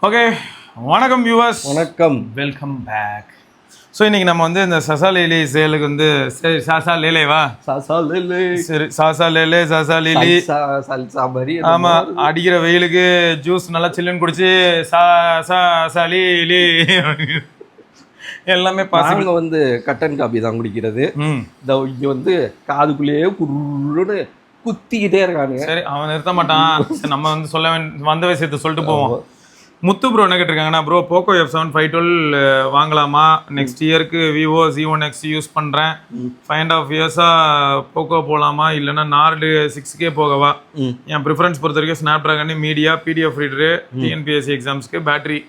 Okay, வணக்கம் viewers. வணக்கம், welcome back. So இன்றைக்கி நம்ம வந்து இந்த சசா லேலே சேலுக்கு வந்து சரி சாசா லேலேவா சரி சாசா லேலே சாசா லிலி ஆமாம், அடிக்கிற வெயிலுக்கு ஜூஸ் நல்லா சில்லுன்னு குடிச்சு சா சா சா லீ எல்லாமே பாருங்க. வந்து கட்டன் காபி தான் குடிக்கிறது. இங்கே வந்து காதுக்குள்ளேயே குருன்னு குத்திக்கிட்டே இருக்காங்க. சரி, அவன் நிறுத்த மாட்டான். நம்ம வந்து சொல்ல வந்த விஷயத்தை சொல்லிட்டு போவோம். முத்து ப்ரோ என்ன கேட்டிருக்காங்கன்னா, ப்ரோ போக்கோ F7 512 வாங்கலாமா? நெக்ஸ்ட் இயருக்கு விவோ Z1X யூஸ் பண்ணுறேன். 5.5 இயர்ஸாக போக்கோ போகலாமா, இல்லைன்னா நார்டு 6K போகவா? என் ப்ரிஃபரன்ஸ் பொறுத்த வரைக்கும் Snapdragon, media, PDF reader, TNPSC எக்ஸாம்ஸ்க்கு பேட்டரி,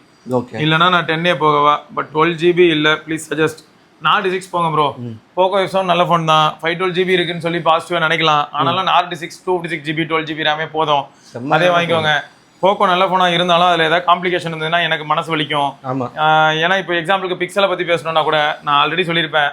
இல்லைனா நான் 10A போகவா? பட் 12GB இல்லை, ப்ளீஸ் சஜஸ்ட். நார்டு 6 போங்க ப்ரோ. போக்கோ F7 நல்ல ஃபோன் தான், 512GB இருக்குன்னு சொல்லி பாசிட்டிவாக நினைக்கலாம். ஆனாலும் நார்டு 6 256GB 12GB ரேமே போதும், அதே வாங்கிக்கோங்க. போக்கோ நல்ல ஃபோனாக இருந்தாலும் அதில் ஏதாவது காம்ப்ளிகேஷன் இருந்ததுன்னா எனக்கு மனசு வலிக்கும். ஏன்னா இப்போ எக்ஸாம்பிளுக்கு பிக்சலை பற்றி பேசணுன்னா கூட நான் ஆல்ரெடி சொல்லியிருப்பேன்,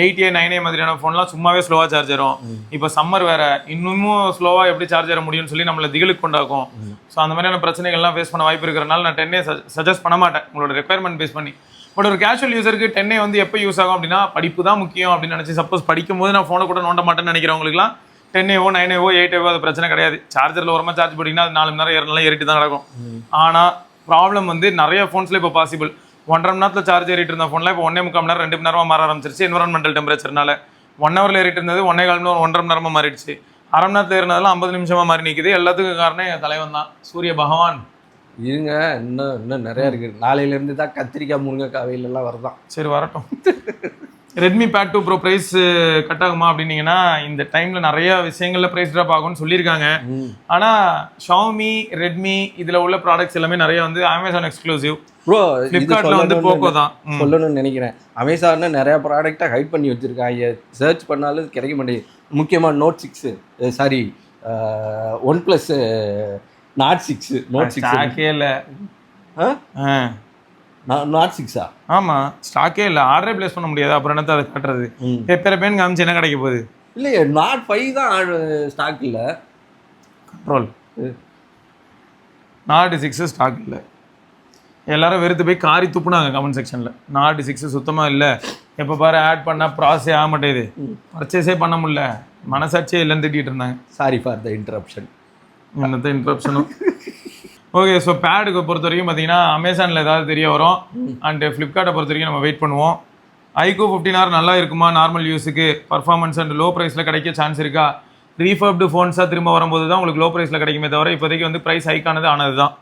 8A 9A மாதிரியான ஃபோன்லாம் சும்மாவே ஸ்லோவாக சார்ஜ் ஆகும். இப்போ சம்மர் வேறு, இன்னமும் ஸ்லோவாக எப்படி சார்ஜ் ஆக முடியும்னு சொல்லி நம்மளை திகிலுக்கு கொண்டாக்கும். ஸோ அந்த மாதிரியான பிரச்சனைகள்லாம் ஃபேஸ் பண்ண வாய்ப்பு இருக்கிறனால நான் 10A சஜஸ்ட் பண்ண மாட்டேன் உங்களோட ரெக்குயர்மெண்ட் பேஸ் பண்ணி. பட் ஒரு கேஷுவல் யூஸருக்கு 10A வந்து எப்போ யூஸ் ஆகும் அப்படின்னா, படிப்பு தான் முக்கியம் அப்படின்னு நினச்சி சப்போஸ் படிக்கும்போது நான் ஃபோனை கூட நோண்ட மாட்டேன்னு நினைக்கிறவங்களுக்குலாம் 10Aவோ 9Aவோ 8Aவோ அது பிரச்சனை கிடையாது. சார்ஜரில் ஓரமாக சார்ஜ் போட்டிங்கன்னா அது 4 மணி நேரம் ஏறினாலும் ஏறிட்டு தான் நடக்கும். ஆனால் ப்ராப்ளம் வந்து நிறைய ஃபோன்ஸில் இப்போ பாசிபிள் 1.5 மணி நேரத்தில் சார்ஜ் ஏறிட்டு இருந்த ஃபோனில் இப்போ 1.25 மணி நேரம் 2 மணி நேரமாக மாற ஆரம்பிச்சிருச்சு. என்வரான்மெண்டல் டெம்பரேச்சர்னால 1 ஹவரில் ஏறிட்டு இருந்தது 1.25 மணி நேரம் 1.5 மணி நேரமாக மாறிடுச்சு. அரை மணி நேரத்தில் ஏறினதெல்லாம் 50 நிமிஷமாக மாறி நிற்குது. எல்லாத்துக்கும் காரணம் என் தலைவன் தான், சூரிய பகவான். இருங்க, இன்னும் நிறையா இருக்குது. நாளையிலேருந்து தான் கத்திரிக்காய் முருங்கைக்காய் வெயிலெல்லாம் வருதான். சரி, வரட்டும். Redmi pad 2 pro price cut ஆகுமா அப்படின்னீங்கன்னா, இந்த டைமில் நிறைய விஷயங்களில் ப்ரைஸ் ட்ராப் ஆகும்னு சொல்லியிருக்காங்க. ஆனால் ஷாமி, ரெட்மி இதில் உள்ள ப்ராடக்ட்ஸ் எல்லாமே நிறைய வந்து அமேசான் எக்ஸ்க்ளூசிவ். ப்ரோ, ஃப்ளிப்கார்ட்டில் வந்து போக்கோ தான் சொல்லணும்னு நினைக்கிறேன். அமேசானில் நிறையா ப்ராடக்டாக ஹைட் பண்ணி வச்சுருக்காங்க, சர்ச் பண்ணாலும் கிடைக்க மாட்டேங்குது. முக்கியமாக note 6 sorry OnePlus Nord 6 Note 6 இல்லை Nord 6 ஆமாம், ஸ்டாக்கே இல்லை, ஆர்டரே பிளேஸ் பண்ண முடியாது. அப்புறம் என்னத்தை அதை காட்டுறது? பேப்பரை பேன் காமிச்சு என்ன கிடைக்க போகுது? இல்லையே, Nord 5 தான் ஸ்டாக் இல்லை. கண்ட்ரோல் Nord 6 ஸ்டாக் இல்லை. எல்லாரும் வெறுத்து போய் காரி துப்புனாங்க கமெண்ட் செக்ஷனில். Nord 6 சுத்தமாக இல்லை, எப்போ பாரு ஆட் பண்ணால் ப்ராசஸே ஆக மாட்டேது, பர்ச்சேஸே பண்ண முடியல, மனசாட்சியே இல்லைன்னு திட்டிகிட்டு இருந்தாங்க. Sorry for the interruption. என்னத்த இன்டரப்ஷனும். ஓகே, ஸோ பேடுக்கு பொறுத்த வரைக்கும் பார்த்தீங்கன்னா அமேசானில் ஏதாவது தெரிய வரும். அண்ட் ஃப்ளிப்கார்ட்டை பொறுத்த வரைக்கும் நம்ம வெயிட் பண்ணுவோம். iQOO 15R நல்லா இருக்குமா நார்மல் யூஸுக்கு? பர்ஃபார்மன்ஸ் அண்ட் லோ ப்ரைஸில் கிடைக்க சான்ஸ் இருக்கா? ரீஃபர்ப்டு ஃபோன்ஸாக திரும்ப வரும்போது தான் உங்களுக்கு லோ ப்ரைஸில் கிடைக்குமே தவிர இப்போதைக்கு வந்து ப்ரைஸ் ஹைக் ஆனது தான்.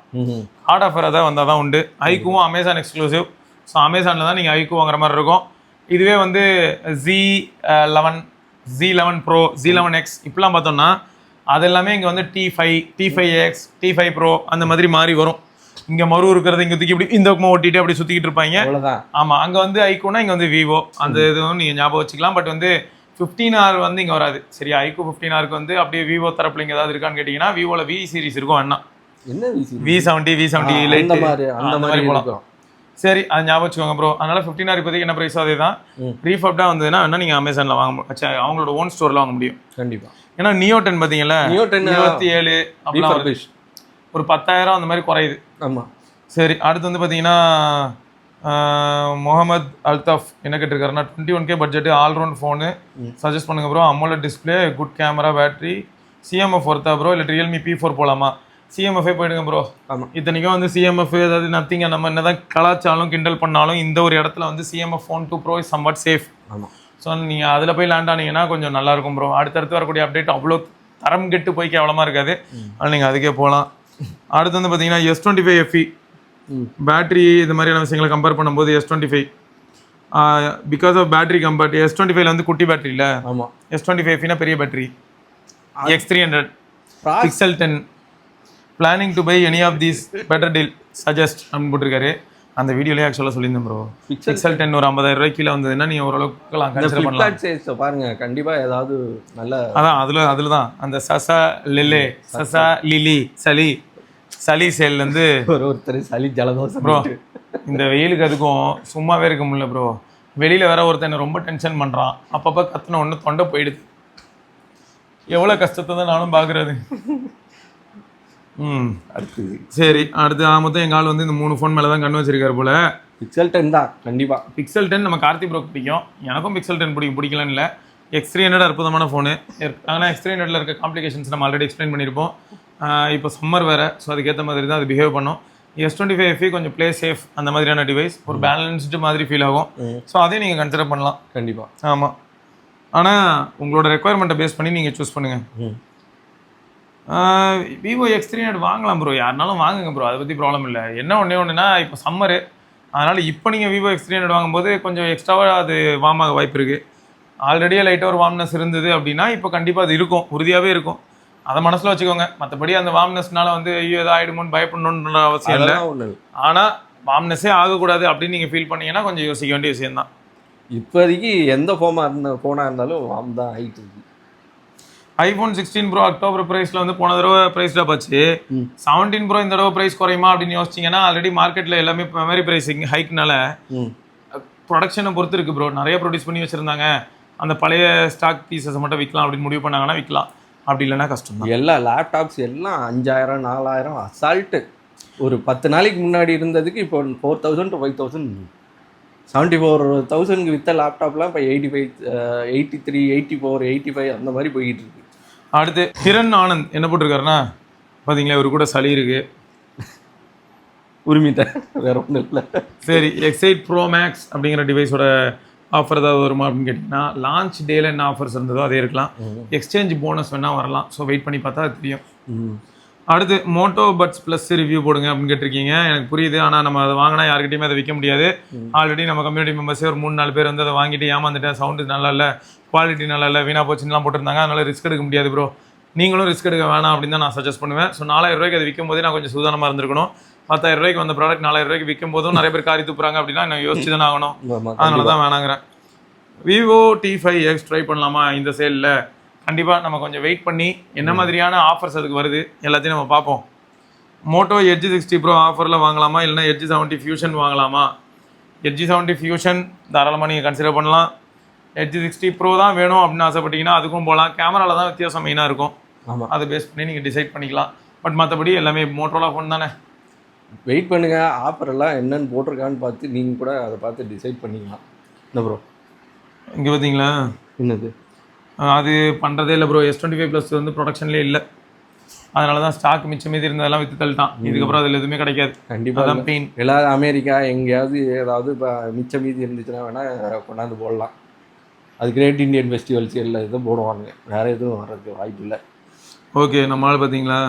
ஹார்ட் ஆஃபராக தான் வந்தால் தான் உண்டு. iQOO Amazon exclusive. ஸோ அமேசானில் தான் நீங்கள் iQOO வாங்குற மாதிரி இருக்கும். இதுவே வந்து Z11 Pro, Z11X இப்படிலாம் பார்த்தோம்னா அது எல்லாமே இங்கே வந்து T5, T5X, T5 Pro அந்த மாதிரி மாறி வரும். இங்கே மறு இருக்கிறது இங்கே தூக்கி இப்படி இந்த பக்கமாக ஓட்டிட்டு அப்படி சுற்றிக்கிட்டு இருப்பாங்க. ஆமாம், அங்கே வந்து iQOOனா இங்கே வந்து விவோ, அந்த இதுவும் நீங்கள் ஞாபகம் வச்சுக்கலாம். பட் வந்து 15R வந்து இங்கே வராது. சரி, iQOO 15Rக்கு வந்து அப்படியே விவோ தரப்பில் இங்கே ஏதாவது இருக்கான்னு கேட்டிங்கன்னா, விவோவில் V சீரிஸ் இருக்கும். வேணா V70 V70 அந்த மாதிரி போகலாம். சரி, அது ஞாபகம் வச்சுக்கோங்க ப்ரோ. அதனால் 15R இப்போதைக்கு என்ன ப்ரைஸோ அதே தான். ரீஃபப்டாக வந்ததுன்னா வேணால் நீங்கள் அமேசானில் வாங்க அவங்களோட ஓன் ஸ்டோரில் வாங்க முடியும் கண்டிப்பாக. ஏன்னா Neo 10 பார்த்தீங்களா, Neo 10 27 அப்படிலாம் ஒரு 10,000 அந்த மாதிரி குறையுது. ஆமாம். சரி, அடுத்து வந்து பார்த்தீங்கன்னா முகமது அல்தாஃப் என்ன கேட்டிருக்காருன்னா 21K budget all round phone suggest பண்ணுங்க bro. AMOLED display, good camera, battery, CMF ஒர்த்தா ப்ரோ, இல்லை Realme P4 போகலாமா? CMF போயிடுங்க ப்ரோ. ஆமாம், இத்தனைக்கும் வந்து CMF ஏதாவது நத்திங்க நம்ம என்ன தான் கலாச்சாரம் கிண்டல் பண்ணாலும் இந்த ஒரு இடத்துல வந்து CMF Phone 2 Pro is somewhat safe. ஆமாம். ஸோ நீங்கள் அதில் போய் லேண்ட் ஆனீங்கன்னா கொஞ்சம் நல்லாயிருக்கும் ப்ரோ. அடுத்தடுத்து வரக்கூடிய அப்டேட் அவ்வளோ தரம் கெட்டு போய் கேவலமாக இருக்காது. ஆனால் நீங்கள் அதுக்கே போகலாம். அடுத்து வந்து பார்த்தீங்கன்னா S25 FE பேட்ரி இது மாதிரியான விஷயங்களை கம்பேர் பண்ணும்போது S25 because of battery compared S25 வந்து குட்டி பேட்டரி இல்லை. ஆமாம், S25 FEனா பெரிய battery. X300 Pixel 10 planning to buy any of these better deal suggest அப்படின்னு போட்டிருக்காரு. அந்த வீடியோலேயே ஆக்சுவலாக சொல்லியிருந்தேன் ப்ரோ. Pixel 10 ஒரு 50,000 ரூபாய்க்கு கீழே வந்ததுன்னா நீங்கள் ஓரளவுக்கு பார்க்கலாம். பாருங்க, கண்டிப்பாக ஏதாவது நல்ல அதான் அதில் தான் அந்த சசா லிலி சளி சேல்லேருந்து ஒருத்தர் சளி ஜலதோஷம் ப்ரோ. இந்த வெயிலுக்கு அதுக்கும் சும்மாவே இருக்க முடியல ப்ரோ. வெளியில் வேற ஒருத்தன் ரொம்ப டென்ஷன் பண்ணுறான். அப்பப்போ கத்துன ஒன்று தொண்டை போயிடுது. எவ்வளோ கஷ்டத்தை தான் நானும் பார்க்குறது. ம் அடுத்து சரி அடுத்து மொத்தம் எங்கள் ஆள் வந்து இந்த 3 ஃபோன் மேலே தான் கண்ணு வச்சிருக்காரு போல. பிக்சல் 10 தான் கண்டிப்பாக. பிக்சல் 10 நம்ம கார்த்தி ப்ரோக்கு பிடிக்கும், எனக்கும் பிக்சல் 10 பிடிக்கலன்னு இல்லை. X300 அற்புதமான ஃபோனு. ஆனால் X300ல இருக்க காம்ப்ளிகேஷன்ஸ் நம்ம ஆல்ரெடி எக்ஸ்பிளைன் பண்ணியிருப்போம். இப்போ சம்மர் வேறு, ஸோ அதுக்கேற்ற மாதிரி தான் அது பிஹேவ் பண்ணும். S25 FE கொஞ்சம் ப்ளே சேஃப் அந்த மாதிரியான டிவைஸ், ஒரு பேலன்ஸ்டு மாதிரி ஃபீல் ஆகும். ஸோ அதையும் நீங்கள் கன்சிடர் பண்ணலாம் கண்டிப்பாக. ஆமாம், ஆனால் உங்களோட ரெக்குயர்மெண்ட்டை பேஸ் பண்ணி நீங்கள் சூஸ் பண்ணுங்கள். விவோ X300 வாங்கலாம் ப்ரோ, யாருனாலும் வாங்குங்க ப்ரோ, அதை பற்றி ப்ராப்ளம் இல்லை. என்ன ஒன்றுனா இப்போ சம்மரு, அதனால் இப்போ நீங்கள் விவோ X300 வாங்கும்போது கொஞ்சம் எக்ஸ்ட்ராவாக அது வார்ம் ஆக வாய்ப்பு இருக்குது. ஆல்ரெடியே லைட்டாக ஒரு வார்ம்னஸ் இருந்தது அப்படின்னா இப்போ கண்டிப்பாக அது இருக்கும், உறுதியாகவே இருக்கும். அதை மனசில் வச்சுக்கோங்க. மற்றபடி அந்த வார்ம்னஸ்னால வந்து ஐயோ எதாவது ஆகிடுமோன்னு பயப்படணுன்ற அவசியம் இல்லை. ஆனால் வார்ம்னஸே ஆகக்கூடாது அப்படின்னு நீங்கள் ஃபீல் பண்ணீங்கன்னா கொஞ்சம் யோசிக்க வேண்டிய விஷயம்தான். இப்போதைக்கு எந்த ஃபோனாக இருந்தாலும் வார்ம் தான் ஆகிட்டு இருக்கு. iPhone 16 Pro அக்டோபர் ப்ரைஸில் வந்து போன தடவை ப்ரைஸ் டாப் ஆச்சு. 17 Pro இந்த தடவை ப்ரைஸ் குறையுமா அப்படின்னு யோசிச்சிங்கன்னா ஆல்ரெடி மார்க்கெட்டில் எல்லாமே மெமரி ப்ரைஸிங் ஹைக்னால ப்ரொடக்ஷனை பொறுத்து இருக்குது ப்ரோ. நிறைய ப்ரொடியூஸ் பண்ணி வச்சுருந்தாங்க, அந்த பழைய ஸ்டாக் பீசஸை மட்டும் விற்கலாம் அப்படின்னு முடிவு பண்ணாங்கன்னா விற்கலாம், அப்படி இல்லைன்னா கஷ்டம் தான். எல்லா லேப்டாப்ஸ் எல்லாம் 5000 4000 அசால்ட்டு. ஒரு 10 நாளைக்கு முன்னாடி இருந்ததுக்கு இப்போ 4000 to 5000 74,000க்கு விற்ற லேப்டாப்லாம் இப்போ 85 83 84 85 அந்த மாதிரி போய்கிட்டு இருக்கு. அடுத்து கிரண் ஆனந்த் என்ன போட்டிருக்காருன்னா பார்த்தீங்களா, இவர் கூட சளி இருக்கு, உரிமிட்டேன், வேற ஒன்றும் இல்லை. சரி, X8 Pro Max அப்படிங்கிற டிவைஸோட ஆஃபர் ஏதாவது வருமா அப்படின்னு கேட்டிங்கன்னா லான்ச் டேல என்ன ஆஃபர்ஸ் இருந்ததோ அதே இருக்கலாம். எக்ஸ்சேஞ்ச் போனஸ் வேணால் வரலாம். ஸோ வெயிட் பண்ணி பார்த்தா அது தெரியும். அடுத்து மோட்டோ பட்ஸ் ப்ளஸ் ரிவ்யூ போடுங்க அப்படின்னு கேட்டிருக்கீங்க. எனக்கு புரியுது, ஆனால் நம்ம அதை வாங்கினா யார்கிட்டையுமே அதை விற்க முடியாது. ஆல்ரெடி நம்ம கம்யூனிட்டி மெம்பர்ஸே ஒரு 3-4 பேர் வந்து அதை வாங்கிட்டு ஏமாந்துட்டேன், சவுண்டு நல்லா இல்லை, குவாலிட்டி நல்லா இல்லை, வீணாக போச்சுன்னுலாம் போட்டிருந்தாங்க. அதனால் ரிஸ்க் எடுக்க முடியாது ப்ரோ. நீங்களும் ரிஸ்க் எடுக்க வேணாம் அப்படின்னு தான் நான் சஜஸ்ட் பண்ணுவேன். ஸோ 4000 ரூபாய்க்கு அது விற்கும் போதே நான் கொஞ்சம் சூதானமாக இருந்திருக்கணும். 10,000 ரூபாய்க்கு வந்த ப்ராடக்ட் 4000 ரூபாய்க்கு விற்கும் போதும் நிறைய பேர் காரி துப்புறாங்க அப்படின்னா நான் யோசிச்சு தானே ஆகணும். அதனால தான் வேணாங்கிறேன். விவோ T5X ட்ரை பண்ணலாமா இந்த சேலில்? கண்டிப்பாக நம்ம கொஞ்சம் வெயிட் பண்ணி என்ன மாதிரியான ஆஃபர்ஸ் அதுக்கு வருது எல்லாத்தையும் நம்ம பார்ப்போம். மோட்டோ Edge 60 Pro ஆஃபரில் வாங்கலாமா, இல்லைனா Edge 70 Fusion வாங்கலாமா? Edge 70 Fusion தாராளமாக நீங்கள் கன்சிடர் பண்ணலாம். Edge 60 Pro தான் வேணும் அப்படின்னு ஆசைப்பட்டீங்கன்னா அதுக்கும் போகலாம். கேமராவில் தான் வித்தியாசம் மெயினாக இருக்கும், அதை பேஸ் பண்ணி நீங்கள் டிசைட் பண்ணிக்கலாம். பட் மற்றபடி எல்லாமே மோட்டோலா ஃபோன் தானே. வெயிட் பண்ணுங்கள், ஆஃபர் எல்லாம் என்னென்னு போட்டிருக்கான்னு பார்த்து நீங்கள் கூட அதை பார்த்து டிசைட் பண்ணிக்கலாம். என்ன ப்ரோ இங்கே பார்த்தீங்களா, என்னது அது பண்ணுறதே இல்லை ப்ரோ. S25 Plus வந்து ப்ரொடக்ஷன்லேயே இல்லை, அதனால தான் ஸ்டாக் மிச்சம் மீதி இருந்ததெல்லாம் விற்று தள்ளிட்டான். இதுக்கப்புறம் அதில் எதுவுமே கிடைக்காது. கண்டிப்பாக தான் பெயின். எல்லாரும் அமெரிக்கா எங்கேயாவது ஏதாவது இப்போ மிச்சம் மீதி இருந்துச்சுன்னா வேணால் கொண்டாந்து போடலாம். அது கிரேட் இண்டியன் ஃபெஸ்டிவல்ஸ் எல்லாம் எதுவும் போடுவாங்க, வேறு எதுவும் வர்றதுக்கு வாய்ப்பு இல்லை. ஓகே, நம்மளால் பார்த்தீங்களா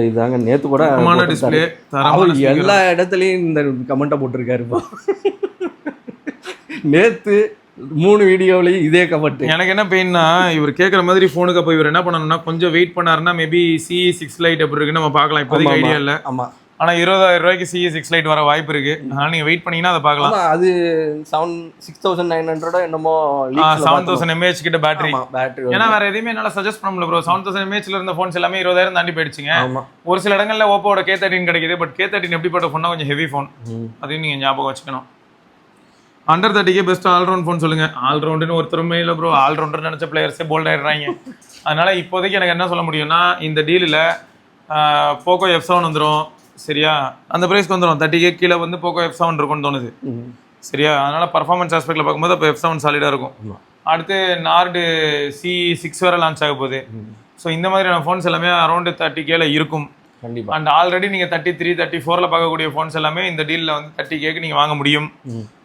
இதாங்க நேற்று கூட டிஸ்பிளே எல்லா இடத்துலையும் இந்த கமெண்ட்டை போட்டிருக்காருப்பா. நேற்று 3 வீடியோலையும் இதே கமெண்ட். எனக்கு என்ன பெயின்னா, இவர் கேட்குற மாதிரி ஃபோனுக்கு அப்போ இவர் என்ன பண்ணணும்னா கொஞ்சம் வெயிட் பண்ணாருன்னா மேபி CE6 லைட் எப்படி இருக்குன்னு நம்ம பார்க்கலாம். இப்போதைக்கு ஐடியா இல்லை. ஆமாம், ஆனால் 20,000 ரூபாய்க்கு CE6 லைட் வர வாய்ப்பு இருக்கு. அதனால நீங்கள் வெயிட் பண்ணீங்கன்னா அதை பார்க்கலாம். அது 6900 என்னமோ 7000 mAh கிட்ட பேட்டரி. ஏன்னா வேற எதுவுமே என்னால் சஜஸ்ட் பண்ண முடியல ப்ரோ. 7000 mAhல இருந்த ஃபோன்ஸ் எல்லாமே 20,000 தாண்டி போயிடுச்சுங்க. ஒரு சில இடங்களில் ஓப்போட K13 கிடைக்குது. பட் K13 எப்படிப்பட்ட ஃபோன்னா கொஞ்சம் ஹெவி ஃபோன், அதையும் நீங்கள் ஞாபகம் வச்சுக்கணும். Under 30K best all-round phone சொல்லுங்கள். ஆல்ரவுண்டுன்னு ஒருத்தருமே இல்லை ப்ரோ. ஆல்ரவுண்டர் நினச்ச பிளேயர்ஸே போல்ட் ஆகிடுறாங்க. அதனால் இப்போதைக்கு எனக்கு என்ன சொல்ல முடியும்னா, இந்த டீலில் போக்கோ F7 வந்துடும். சரியா, அந்த ப்ரைஸ்க்கு வந்துடும். 30K கீழே வந்து போக்கோ F7 இருக்கும்னு தோணுது. சரியா, அதனால் பர்ஃபார்மன்ஸ் ஆஸ்பெக்டில் பார்க்கும்போது அப்போ F7 சாலிடாக இருக்கும். அடுத்து நார்டு CE6 வேறு லான்ச் ஆக போகுது. ஸோ இந்த மாதிரியான ஃபோன்ஸ் எல்லாமே அரௌண்டு 30Kல இருக்கும். அண்ட் ஆல்ரெடி நீங்கள் 33, 34ல் பார்க்கக்கூடிய ஃபோன்ஸ் எல்லாமே இந்த டீலில் வந்து 30Kக்கு நீங்கள் வாங்க முடியும்.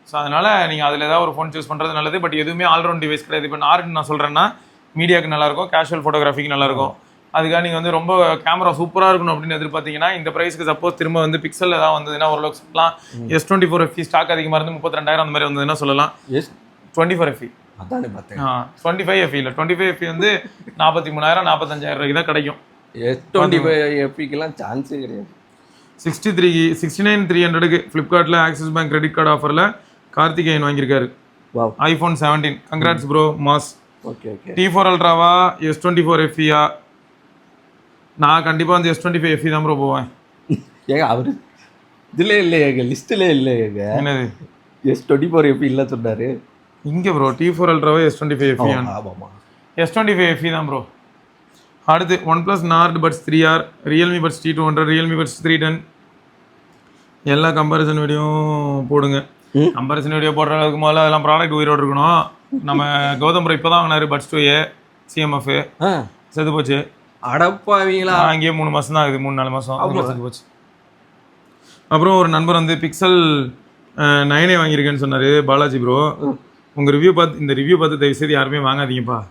ஸோ அதனால் நீங்கள் அதில் ஏதாவது ஒரு ஃபோன் சூஸ் பண்ணுறது நல்லது. பட் எதுவுமே ஆல்ரவுண்ட் டிவைஸ் கிடையாது. இப்போ நார்டு நான் சொல்கிறேன்னா மீடியாவுக்கு நல்லாயிருக்கும், கேஷுவல் ஃபோட்டோகிராஃபிக்கு நல்லாயிருக்கும். அதுக்காக நீங்கள் வந்து ரொம்ப கேமரா சூப்பராக இருக்கணும் அப்படின்னு எதிர்பார்த்தீங்கன்னா இந்த ப்ரைஸ்க்கு சப்போஸ் திரும்ப வந்து பிக்சல் ஏதாவது வந்ததுன்னா ஓரளவுக்கு சொல்லலாம். S24 FE ஸ்டாக் அதிகமாக இருந்து 32,000 அந்த மாதிரி வந்ததுன்னா சொல்லலாம். S24 FE அதானே பார்த்தேன். 25 FE இல்லை, 25 FE வந்து 43,000 45,000 ரூபாய்க்கு தான் கிடைக்கும். S25 FEக்கெல்லாம் சான்ஸே கிடையாது. 69,300க்கு ஃப்ளிப்கார்ட்டில் ஆக்சிஸ் பேங்க் கிரெடிட் கார்டு ஆஃபரில் கார்த்திகேயன் வாங்கியிருக்காரு. iPhone 17. Congrats bro, mass. Okay okay. T4 அல்ட்ராவா S24 FEயா? நான் கண்டிப்பாக வந்து S25 FE தான் ப்ரோ போவேன். ஏங்க அவர் இதில் இல்லையேங்க, லிஸ்ட்டில் இல்லையேங்க. என்னது S24 FE இல்லை சொன்னார் இங்கே ப்ரோ. T4 அல்ட்ராவா S25 FE? ஆமாம், S25 FE தான் ப்ரோ. அடுத்து OnePlus Nord Buds 3R, Realme Buds T200, Realme Buds 310 எல்லா கம்பேரிசன் வீடியோவும் போடுங்க. கம்பேரிசன் வீடியோ போடுற அளவுக்கு முதல்ல அதெல்லாம் ப்ராடக்ட் உயிரோடு இருக்கணும். நம்ம கௌதம் ப்ரோ இப்போ தான் வாங்கினாரு பட்ஸ் 2A CMF செத்து போச்சு. அடப்பாவீங்களா? அங்கேயே 3 மாதம் தான் ஆகுது, 3-4 மாதம் செத்து போச்சு. அப்புறம் ஒரு நண்பர் வந்து பிக்சல் 9A வாங்கியிருக்கேன்னு சொன்னார் பாலாஜி ப்ரோ. உங்கள் ரிவ்யூ பார்த்து இந்த ரிவ்யூ பார்த்து தயவுசெய்து யாருமே வாங்காதீங்கப்பா.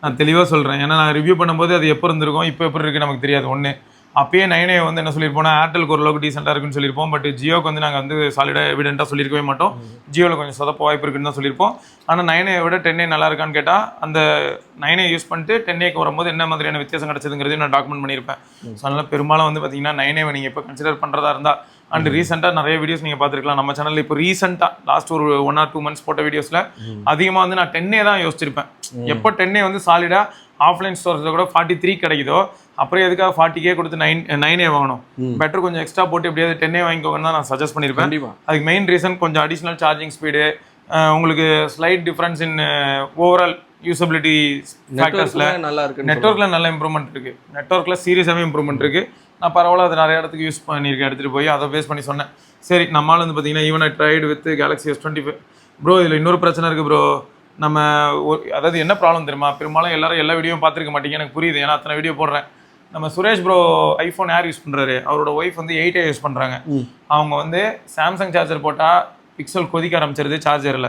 நான் தெளிவாக சொல்கிறேன். ஏன்னா நான் ரிவ்யூ பண்ணும்போது அது எப்போ இருந்திருக்கும் இப்போ எப்படி இருக்குது நமக்கு தெரியாது. ஒன்று அப்பயே 9A வந்து என்ன சொல்லியிருப்போம்னா ஏர்டெலுக்கு ஓரளவுக்கு டீசெண்டாக இருக்குன்னு சொல்லியிருப்போம். பட் ஜியோக்கு வந்து நாங்கள் வந்து சாலிடாக எவிடென்ட்டாக சொல்லியிருக்கவே மாட்டோம். ஜியோவில் கொஞ்சம் சொதப்ப வாய்ப்பு இருக்குன்னு தான் சொல்லியிருப்போம். ஆனால் 9A விட 10A நல்லா இருக்கான்னு கேட்டால் அந்த 9A யூஸ் பண்ணிட்டு 10Aக்கு வரும்போது என்ன மாதிரியான வித்தியாசம் கிடச்சதுங்கிறதையும் நான் டாக்குமெண்ட் பண்ணியிருப்பேன். ஸோ அதனால் பெரும்பாலும் வந்து பார்த்தீங்கன்னா 9A நீங்கள் இப்போ கன்சிடர் பண்ணுறதா இருந்தால் அண்ட் ரீசெண்டாக நிறைய வீடியோஸ் நீங்கள் பார்த்துருக்கலாம் நம்ம சேனலில். இப்போ ரீசெண்டாக லாஸ்ட் ஒரு 1 or 2 months போட்ட வீடியோஸில் அதிகமாக வந்து நான் 10A தான் யோசிச்சிருப்பேன். எப்போ 10A வந்து சாலிடாக ஆஃப்லைன் ஸ்டோர்ஸில் கூட 43 கிடைக்குதோ அப்புறம் எதுக்காக 40K கொடுத்து 9A வாங்கணும்? பெட்டர் கொஞ்சம் எக்ஸ்ட்ரா போட்டு எப்படியாவது 10A வாங்கிக்கோங்கன்னு தான் நான் சஜஸ்ட் பண்ணியிருப்பேன். அதுக்கு மெயின் ரீசன் கொஞ்சம் அடிஷ்னல் சார்ஜிங் ஸ்பீடு, உங்களுக்கு slight difference in overall usability ஃபேக்டர்ஸில் நல்லா இருக்கு. நெட்ஒர்க்கில் நல்ல இம்ப்ரூவ்மெண்ட் இருக்குது. நெட்ஒர்க்கில் சீரியஸாகவே இம்ப்ரூவ்மெண்ட் இருக்குது. நான் பரவாயில்ல அது நிறைய இடத்துக்கு யூஸ் பண்ணியிருக்கேன், எடுத்துகிட்டு போய் அதை பேஸ் பண்ணி சொன்னேன். சரி நம்மளால் வந்து பார்த்தீங்கன்னா even I tried with Galaxy S25 bro. இதில் இன்னொரு பிரச்சனை இருக்குது ப்ரோ. நம்ம அதாவது என்ன ப்ராப்ளம் தெரியுமா? பெரும்பாலும் எல்லாரும் எல்லா வீடியோவும் பார்த்துருக்க மாட்டீங்க, எனக்கு புரியுது. ஏன்னா அத்தனை வீடியோ போடுறேன். நம்ம சுரேஷ் ப்ரோ ஐஃபோன் ஏர் யூஸ் பண்ணுறாரு, அவரோட ஒய்ஃப் வந்து 8A யூஸ் பண்ணுறாங்க. அவங்க வந்து சாம்சங் சார்ஜர் போட்டால் பிக்சல் கொதிக்க ஆரம்பிச்சிருது சார்ஜரில்.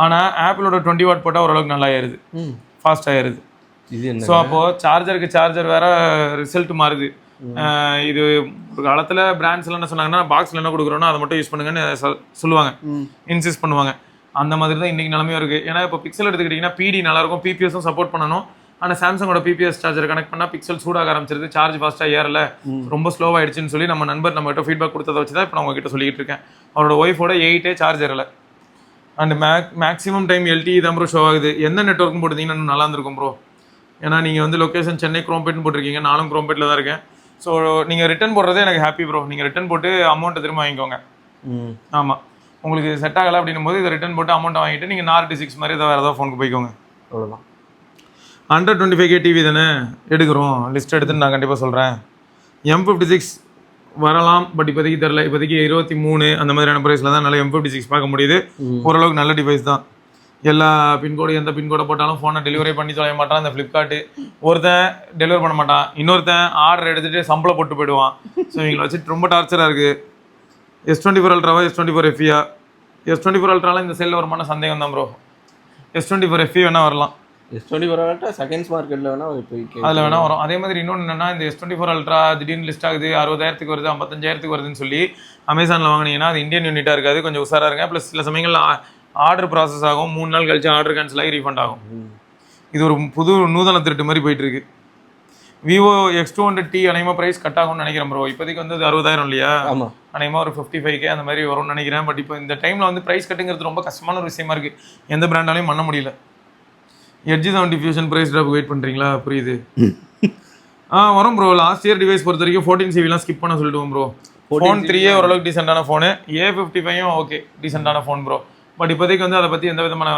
ஆனால் ஆப்பிளோட 20 watt போட்டால் ஓரளவுக்கு நல்லா ஏறுது, ஃபாஸ்ட் ஆயிடுது. ஸோ அப்போது சார்ஜருக்கு சார்ஜர் வேற ரிசல்ட் மாறுது. இது ஒரு காலத்தில் பிராண்ட்ஸ்லாம் என்ன சொன்னாங்கன்னா பாக்ஸில் என்ன கொடுக்குறோன்னா அதை மட்டும் யூஸ் பண்ணுங்கன்னு சொல்லுவாங்க, இன்சிஸ்ட் பண்ணுவாங்க. அந்த மாதிரி தான் இன்றைக்கி நிலமையும் இருக்குது. ஏன்னா இப்போ பிக்சல் எடுத்துக்கிட்டிங்கன்னா PD நல்லாயிருக்கும், PPSும் சப்போர்ட் பண்ணணும். ஆனால் சாம்சங்கோட PPS சார்ஜர் கனெக்ட் பண்ணால் பிக்சல் சூடாக ஆரம்பிச்சிருது, சார்ஜ் ஃபாஸ்ட்டாக ஏறல, ரொம்ப ஸ்லோவாகிடுச்சுன்னு சொல்லி நம்ம நண்பர் நம்மகிட்ட ஃபீட்பேக் கொடுத்ததை வச்சு தான் இப்போ நான் உங்ககிட்ட சொல்லிக்கிட்டு இருக்கேன். அவரோட ஒய்ஃபோட 8A சார்ஜரில் அண்ட் மேக்ஸிமம் டைம் LTE தான் ப்ரோ ஷோ ஆகுது. எந்த நெட்ஒர்க்னு போட்டிருந்தீங்கன்னா நல்லா இருந்திருக்கும் ப்ரோ. ஏன்னா நீங்கள் வந்து லொக்கேஷன் சென்னை குரோம்பேட்னு போட்டிருக்கீங்க, நானும் குரோம்பேட்டில் தான் இருக்கேன். ஸோ நீங்கள் ரிட்டன் போடுறதே எனக்கு ஹாப்பி ப்ரோ. நீங்கள் ரிட்டன் போட்டு அமௌண்ட்டை திரும்ப வாங்கிக்கோங்க. ஆமாம், உங்களுக்கு செட் ஆகலை அப்படின்னும் போது இதை ரிட்டன் போட்டு அமௌண்ட்டை வாங்கிட்டு நீங்கள் நார்டி 6 மாதிரி ஏதாவது வேறு ஏதாவது ஃபோனுக்கு போய்க்கோங்க. அவ்வளோதான். 125K டிவி தானே எடுக்கிறோம், லிஸ்ட் எடுத்துன்னு நான் கண்டிப்பாக சொல்கிறேன். M56 வரலாம், பட் இப்போதைக்கு தெரில. இப்போதைக்கு 23 அந்த மாதிரியான ப்ரைஸில் தான் என்னால் M56 பார்க்க முடியுது. ஓரளவுக்கு நல்ல டிவைஸ் தான். எல்லா பின்கோடு எந்த பின்கோடை போட்டாலும் ஃபோனை டெலிவரி பண்ணி தொலைய மாட்டான் இந்த ஃப்ளிப்கார்ட்டு. ஒருத்தன் டெலிவரி பண்ண மாட்டான், இன்னொருத்தன் ஆர்டர் எடுத்துகிட்டு சம்பளம் போட்டு போயிடுவான். ஸோ இவங்களை வச்சுட்டு ரொம்ப டார்ச்சராக இருக்குது. S24 Ultraவா S24 FE-யா? S24 Ultraலாம் இந்த செல்லில் வருமான சந்தேகம் தான் ப்ரோ. S24 FE வேணால் வரலாம். S24 Ultra செகண்ட்ஸ் மார்க்கெட்டில் வேணால் போய் அதில் வேணால் வரும். அதே மாதிரி இன்னொன்று என்னென்னா இந்த S24 Ultra திடீர்னு லிஸ்ட் ஆகுது, 60,000 வருது, 55,000 வருதுன்னு சொல்லி அமேசானில் வாங்கினீங்கன்னா அது இந்தியன் யூனிட்டாக இருக்காது, கொஞ்சம் உஷாராக இருங்க. ப்ளஸ் சில சமயங்களில் ஆர்டர் ப்ராசஸ் ஆகும், 3 நாள் கழிச்சு ஆர்டர் கேன்சல் ஆகி ரீஃபண்ட் ஆகும். இது ஒரு புது நூதன திருட்டு மாதிரி போயிட்டுருக்கு. Vivo X200T அநேகமாக ப்ரைஸ் கட் ஆகும்னு நினைக்கிறேன் ப்ரோ. இப்போதைக்கு வந்து அது 60,000 இல்லையா? அநேகமாக ஒரு 55K அந்த மாதிரி வரும்னு நினைக்கிறேன். பட் இப்போ இந்த டைமில் வந்து ப்ரைஸ் கட்டுங்கிறது ரொம்ப கஷ்டமான ஒரு விஷயமா இருக்குது, எந்த பிராண்டாலையும் பண்ண முடியல. Edge 70 Fusion price drop wait பண்ணுறீங்களா? புரியுது. வரும் ப்ரோ. லாஸ்ட் இயர் டிவைஸ் பொறுத்த வரைக்கும் 14CV ஸ்கிப் பண்ண சொல்லிடுவோம் ப்ரோ. ஃபோன் 3A ஓரளவுக்கு டீசெண்டான ஃபோனு, A55 ஓகே டீசெண்டான ஃபோன் ப்ரோ. பட் இப்போதைக்கு வந்து அதை பற்றி எந்த விதமான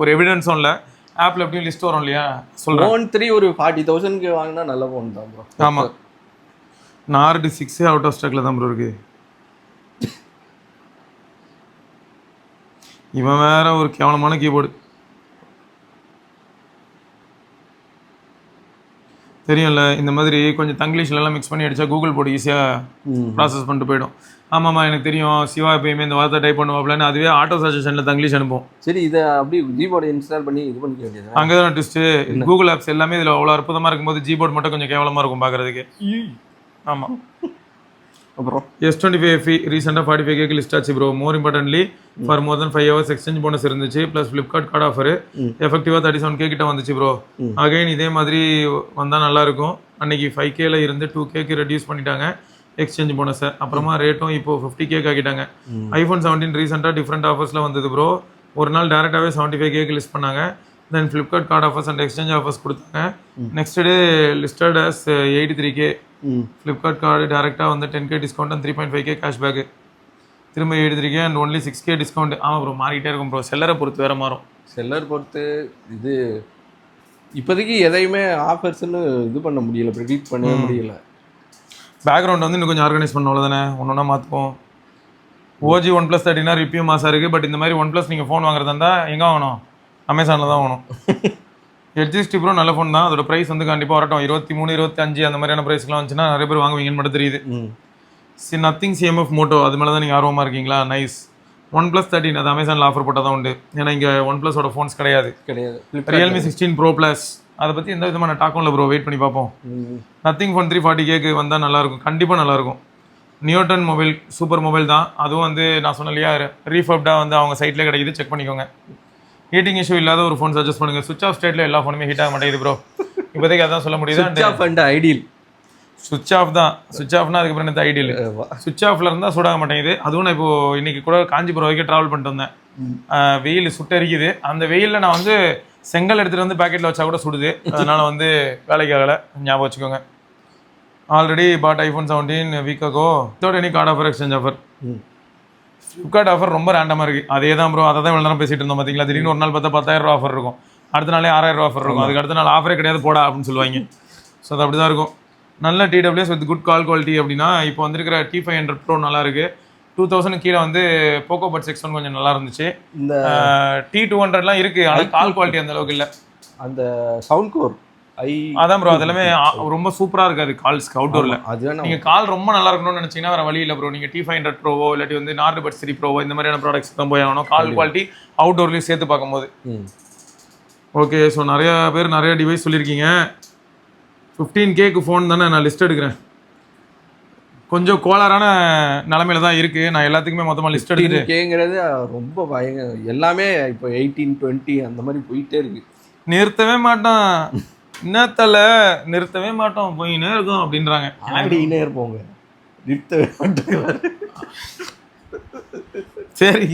ஒரு எவிடன்ஸும் இல்லை. ஆப்பில் எப்படியும் லிஸ்ட் வரும் இல்லையா? சொல்கிறேன். ஃபோன் 3 ஒரு 40,000க்கு வாங்கினா நல்ல ஃபோன் தான் ப்ரோ. ஆமாம், நார்டு 6 அவுட் ஆஃப் ஸ்டாக்ல தான் ப்ரோ இருக்குது. இவன் வேற ஒரு கேவலமான கீபோர்டு தெரியும்ல. இந்த மாதிரி கொஞ்சம் தங்கிலீஷ்லலாம் மிக்ஸ் பண்ணி அடித்தா கூகுள் போர்டு ஈஸியாக ப்ராசஸ் பண்ணிட்டு போயிடும். ஆமாம்மா எனக்கு தெரியும், சிவா எப்பயுமே இந்த வார்த்தை டைப் பண்ணுவாப்லன்னு அதுவே ஆட்டோ சஜஷனில் தங்கிலீஷ் அனுப்பும். சரி, இதை அப்படி ஜிபோர்டு இன்ஸ்டால் பண்ணி இது பண்ணிக்க வேண்டியது. அங்கே தான் ட்விஸ்ட்டு. கூகுள் ஆப்ஸ் எல்லாமே இதில் அவ்வளோ அற்புதமாக இருக்கும்போது ஜிபோர்டு மட்டும் கொஞ்சம் கேவலமாக இருக்கும் பார்க்குறதுக்கு. ஆமாம். அப்புறம் S25 FE ரீசெண்டாக 45K லிஸ்ட் ஆச்சு bro. More importantly for more then 5 hours exchange bonus இருந்துச்சு, ப்ளஸ் ஃப்ளிப்கார்ட் கார்டு ஆஃபர் எஃபெக்டிவாக 37K கிட்ட வந்துச்சு ப்ரோ. அகைன் இதே மாதிரி வந்தால் நல்லாயிருக்கும். அன்னைக்கு 5Kல இருந்து 2Kக்கு ரெடியூஸ் பண்ணிட்டாங்க எக்ஸ்சேஞ்ச் போனஸை. அப்புறமா ரேட்டும் இப்போ 50K ஆக்கிட்டாங்க. iPhone 17 ரீசெண்டாக டிஃப்ரெண்ட் ஆஃபர்ஸில் வந்தது ப்ரோ. ஒரு நாள் டேரெக்டாகவே 75K லிஸ்ட் பண்ணாங்க. Then Flipkart card offers and exchange offers கொடுத்தாங்க. Next day listed as 83K. Flipkart card டேரெக்டாக வந்து 10K discount and 3.5K cashback. திரும்ப 83K and only 6K discount. ஆமாம் ப்ரோ, மாறிக்கிட்டே இருக்கும் ப்ரோ. செல்லரை பொறுத்து வேறு மாறும். செல்லர் பொறுத்து இது இப்போதைக்கு எதையுமே ஆஃபர்ஸ்ன்னு இது பண்ண முடியல, ப்ரிடிக்ட் பண்ணவே முடியல. பேக்ரவுண்ட் வந்து இன்னும் கொஞ்சம் ஆர்கனைஸ் பண்ண அவ்வளோதானே, ஒன்று ஒன்றா மாற்றுவோம். ஓஜி OnePlus 13 ரிவ்யூ மாசாக இருக்குது. பட் இந்த மாதிரி OnePlus நீங்கள் ஃபோன் வாங்குறதா இருந்தால் எங்கே வாங்கணும்? அமேசானில் தான் வாங்கணும். HGST Pro நல்ல ஃபோன் தான். அதோட ப்ரைஸ் வந்து கண்டிப்பாக வரட்டும். 23, 25 அந்த மாதிரியான ப்ரைஸ்க்குலாம் வந்துச்சுன்னா நிறைய பேர் வாங்குவீங்கன்னு மட்டும் தெரியுது. நத்திங் CMF மோட்டோ அது மேலே தான் நீங்கள் ஆர்வமாக இருக்கீங்களா? நைஸ். OnePlus 13 அது அமேசானில் ஆஃபர் போட்டால் தான் உண்டு. ஏன்னா இங்கே ஒன்ப்ளஸோட ஃபோன்ஸ் கிடையாது. Realme 16 Pro Plus அதை பற்றி எந்த விதமான டாக்கும் இல்லை ப்ரோ. வெயிட் பண்ணி பார்ப்போம். நத்திங் ஃபோன் 340K வந்தால் நல்லாயிருக்கும், கண்டிப்பாக நல்லாயிருக்கும். நியோடன் மொபைல் சூப்பர் மொபைல் தான். அதுவும் வந்து நான் சொன்ன இல்லையா, ரீஃபப்டாக வந்து அவங்க சைட்லேயே கிடைக்குது, செக் பண்ணிக்கோங்க. ஹீட்டிங் இஷ்யூ இல்லாத ஒரு ஃபோன் சஜஸ்ட் பண்ணுங்கள். சுவிச் ஆஃப் ஸ்டேட்டில் எல்லா ஃபோனுமே ஹீட் ஆக மாட்டேங்குது ப்ரோ. இப்போதைக்கு அதான் சொல்ல முடியுது. ஐடியல் சுவிச் ஆஃப் தான். சுவிச் ஆஃப்னா அதுக்கப்புறம் என்ன ஐடியல். சுவிச் ஆஃப்ல இருந்தால் சூடாக மாட்டேங்குது. அதுவும் நான் இப்போ இன்னைக்கு கூட காஞ்சிபுரம் வரைக்கும் ட்ராவல் பண்ணிட்டு வந்தேன். வெயில் சுட்டரிக்குது. அந்த வெயிலில் நான் வந்து செங்கல் எடுத்துகிட்டு வந்து பேக்கெட்டில் வச்சா கூட சுடுது. அதனால் வந்து வேலைக்கு ஆகலை, ஞாபகம் வச்சுக்கோங்க. Already bought iPhone 17 week ago without any card offer exchange offer. Flipkart offer ரொம்ப ரேண்டமாக இருக்குது. அதே தான் ப்ரோ, அதை தான் இவ்வளோ நேரம் பேசிட்டு இருந்தோம் பார்த்தீங்களா. திடீர்னு ஒரு நாள் பார்த்தா 10,000 ஆஃபர் இருக்கும், அடுத்த நாளே 6,000 ஆஃபர் இருக்கும், அதுக்கு அடுத்த நாள் ஆஃபரே கிடையாது போடா அப்படின்னு சொல்லுவாங்க. ஸோ அது அப்படி தான் இருக்கும். நல்ல TWS with good call quality அப்படின்னா இப்போ வந்திருக்கிற T500 Pro நல்லா இருக்கு. 2000 கீழே வந்து போக்கோ பட்ஸ் X1 கொஞ்சம் நல்லா இருந்துச்சு. இந்த T200லாம் இருக்கு, ஆனால் கால் குவாலிட்டி அந்த அளவுக்கு இல்லை. அந்த சவுண்ட் கோர் அதான் ப்ரோ, அதெல்லாமே ரொம்ப சூப்பரா இருக்காது கால்ஸ்க்கு அவுட்டோர்ல. நீங்க கால் ரொம்ப நல்லா இருக்கணும்னு நினைச்சீங்கன்னா வேற வழி இல்லை ப்ரோ. நீங்க T500 ப்ரோவோ இல்லாட்டி வந்து நார்டு பட்ஸ் 3 ப்ரோவோ இந்த மாதிரியான ப்ராடக்ட்ஸ் தான் போய் ஆகணும், கால் குவாலிட்டி அவுட்டோர்லயும் சேர்த்து பார்க்கும்போது. ஓகே, ஸோ நிறைய பேர் நிறைய டிவைஸ் சொல்லியிருக்கீங்க. 15K ஃபோன் தானே நான் லிஸ்ட் எடுக்கிறேன். கொஞ்சம் கோளாறான நிலமையில தான் இருக்கு. நான் எல்லாத்துக்குமே மொத்தமாக லிஸ்ட் எடுத்துட்டு கேங்கிறது ரொம்ப பயங்கர. எல்லாமே இப்போ 18, 20 அந்த மாதிரி போயிட்டே இருக்கு. நிறுத்தவே மாட்டான், என்னத்தல நிறுத்தவே மாட்டோம், போயினே இருக்கும் அப்படின்றாங்க. ஆடினே இருப்போங்க, நிறுத்தவே மாட்டோம். சரி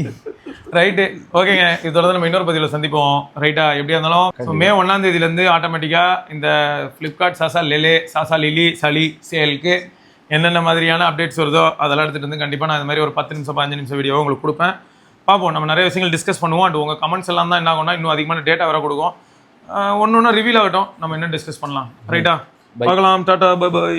ரைட்டு, ஓகேங்க. இதோட நம்ம இன்னொரு பதிவில் சந்திப்போம். ரைட்டா, எப்படியா இருந்தாலும் மே 1ஆம் தேதியிலேருந்து ஆட்டோமேட்டிக்காக இந்த ஃப்ளிப்கார்ட் சாசா லிலி சளி சேலுக்கு என்னென்ன மாதிரியான அப்டேட்ஸ் வருதோ அதெல்லாம் எடுத்துகிட்டு வந்து கண்டிப்பாக நான் இந்த மாதிரி ஒரு 10 நிமிஷம் 15 நிமிஷம் வீடியோ உங்களுக்கு கொடுப்பேன். பார்ப்போம், நம்ம நிறைய விஷயங்கள் டிஸ்கஸ் பண்ணுவோம். அண்ட் உங்கள் கமெண்ட்ஸ் எல்லாம் தான் என்ன ஆகும்னா இன்னும் அதிகமான டேட்டா வர கொடுக்கும். ஒன்று ரிவீல் ஆகட்டும், நம்ம என்ன டிஸ்கஸ் பண்ணலாம். ரைட்டா, பார்க்கலாம். Tata, bye by.